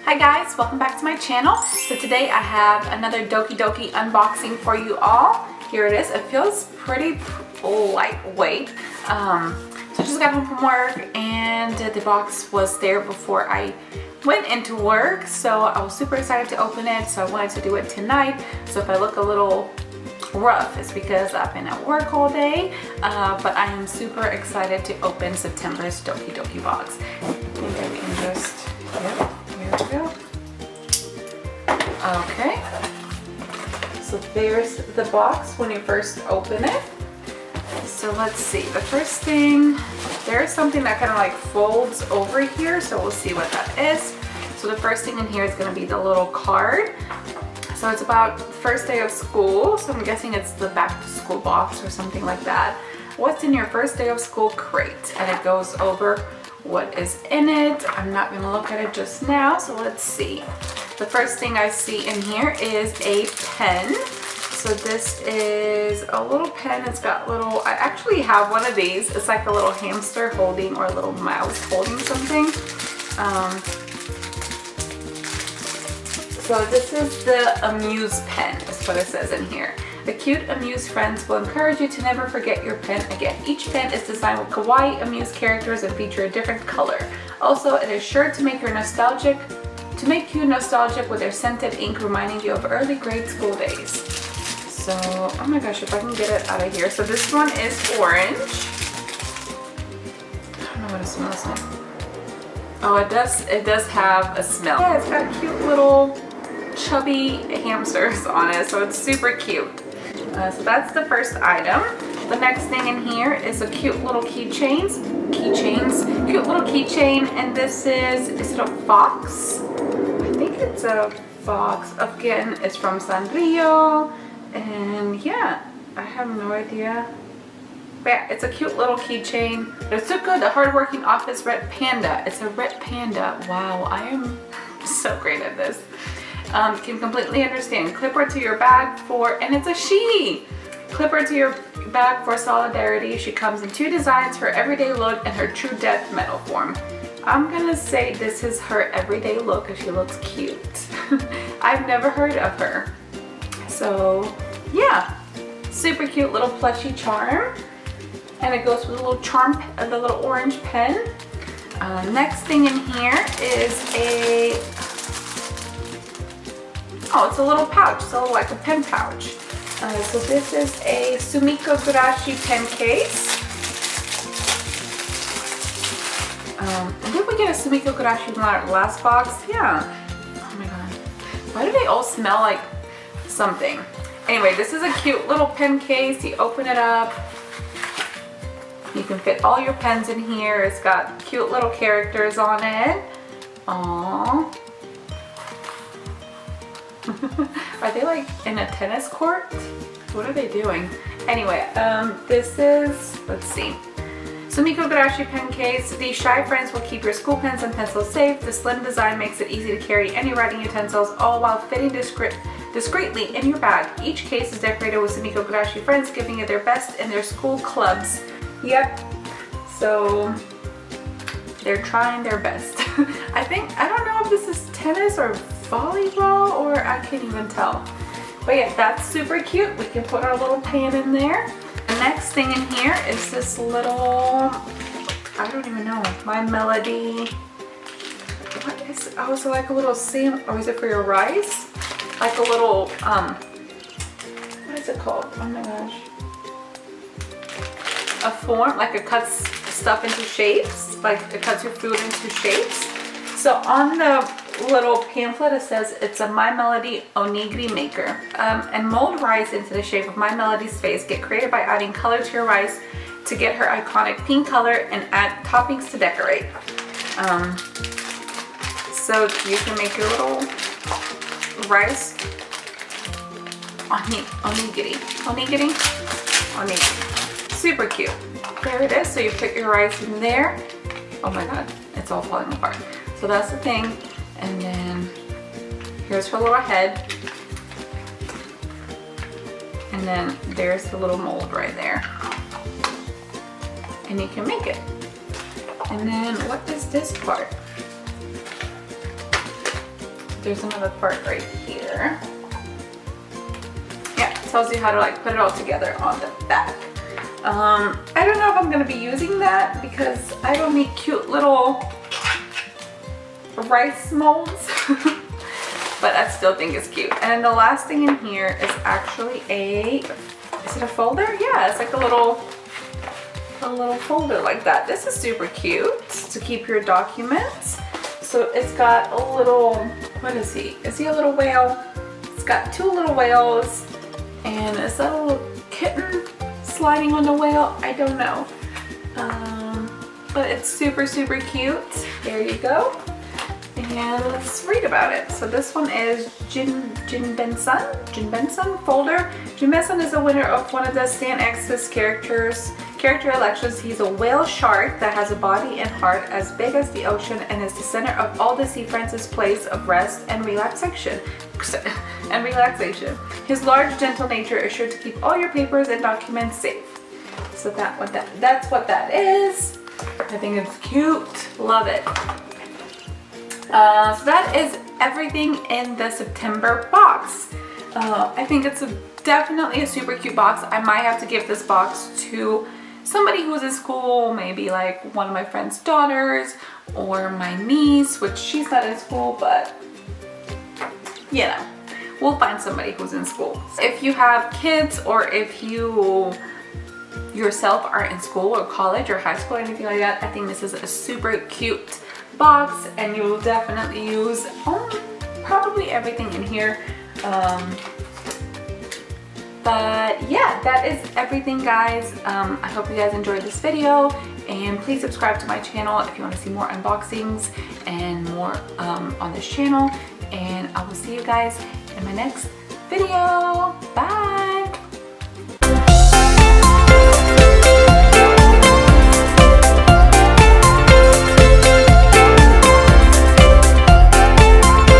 Hi guys, welcome back to my channel. So today I have another Doki unboxing for you all. Here it is. It feels pretty lightweight. So I just got home from work and the box was there before I went into work. So I was super excited to open it. So I wanted to do it tonight. So if I look a little rough, it's because I've been at work all day. But I am super excited to open September's Doki box. I think I can just, yep. Here we go. Okay, so there's the box when you first open it. So let's see, the first thing, there's something that kind of like folds over here, so we'll see what that is. So the first thing in here is going to be the little card. So it's about the first day of school, so I'm guessing it's the back to school box or something like that. What's in your first day of school crate? And it goes over what is in it. I'm not going to look at it just now, so let's see. The first thing I see in here is a pen. So this is a little pen. It's got little, I actually have one of these. It's like a little hamster holding, or a little mouse holding something. So this is the Amuse pen, is what it says in here. The cute Amuse friends will encourage you to never forget your pen again. Each pen is designed with kawaii Amuse characters and feature a different color. Also, it is sure to make you nostalgic with their scented ink reminding you of early grade school days. So, oh my gosh, if I can get it out of here. So this one is orange. I don't know what it smells like. Oh, it does have a smell. Yeah, it's got cute little chubby hamsters on it, so it's super cute. So that's the first item. The next thing in here is a cute little keychain, and this is it a fox? I think it's a fox. Again, it's from Sanrio, and yeah, I have no idea. But yeah, it's a cute little keychain. Retsuko, the hardworking office red panda. It's a red panda. Wow, I am so great at this. Can completely understand. Clipper to your bag for, and it's a she. Clipper to your bag for solidarity. She comes in 2 designs: her everyday look and her true death metal form. I'm gonna say this is her everyday look because she looks cute. I've never heard of her. So yeah, super cute little plushy charm. And it goes with a little charm, the little orange pen. Next thing in here is it's a little pouch, so like a pen pouch. So this is a Sumiko Gurashi pen case. Did we get a Sumiko Gurashi in our last box? Yeah. Oh my god. Why do they all smell like something? Anyway, this is a cute little pen case. You open it up. You can fit all your pens in here. It's got cute little characters on it. Aww. Are they like in a tennis court? What are they doing? Anyway, this is, let's see. Sumiko Gurashi pen case. These shy friends will keep your school pens and pencils safe. The slim design makes it easy to carry any writing utensils, all while fitting discreetly in your bag. Each case is decorated with Sumiko Gurashi friends giving it their best in their school clubs. Yep, so they're trying their best. I don't know if this is tennis or volleyball, or I can't even tell. But yeah, that's super cute. We can put our little pen in there. The next thing in here is this little, I don't even know, My Melody. What is it? Oh, is it like a little or is it for your rice? Like a little, what is it called? Oh my gosh. A form, like it cuts stuff into shapes, like it cuts your food into shapes. So on the little pamphlet it says it's a My Melody onigiri maker, and mold rice into the shape of My Melody's face. Get creative by adding color to your rice to get her iconic pink color, and add toppings to decorate. So you can make your little rice onigiri. Super cute. There it is. So you put your rice in there. Oh my god, it's all falling apart. So that's the thing. And then here's her little head. And then there's the little mold right there. And you can make it. And then what is this part? there's another part right here. Yeah, it tells you how to like put it all together on the back. I don't know if I'm gonna be using that because I don't need cute little rice molds, but I still think it's cute. And then the last thing in here is actually is it a folder? Yeah, it's like a little folder like that. This is super cute to keep your documents. So it's got a little, what is he? Is he a little whale? It's got two little whales, and is that a little kitten sliding on the whale? I don't know. But it's super, super cute. There you go. And let's read about it. So this one is Jin Benson folder. Jin Benson is the winner of one of the Stan X's character elections. He's a whale shark that has a body and heart as big as the ocean and is the center of all the sea friends' place of rest and relaxation. His large, gentle nature is sure to keep all your papers and documents safe. So that's what that is. I think it's cute. Love it. So that is everything in the September box. I think it's definitely a super cute box. I might have to give this box to somebody who's in school, maybe like one of my friend's daughters or my niece, which she's not in school, but you know, we'll find somebody who's in school. If you have kids or if you yourself are in school or college or high school or anything like that, I think this is a super cute box and you'll definitely use probably everything in here. But yeah, that is everything, guys. I hope you guys enjoyed this video, and please subscribe to my channel if you want to see more unboxings and more on this channel, and I will see you guys in my next video. Bye.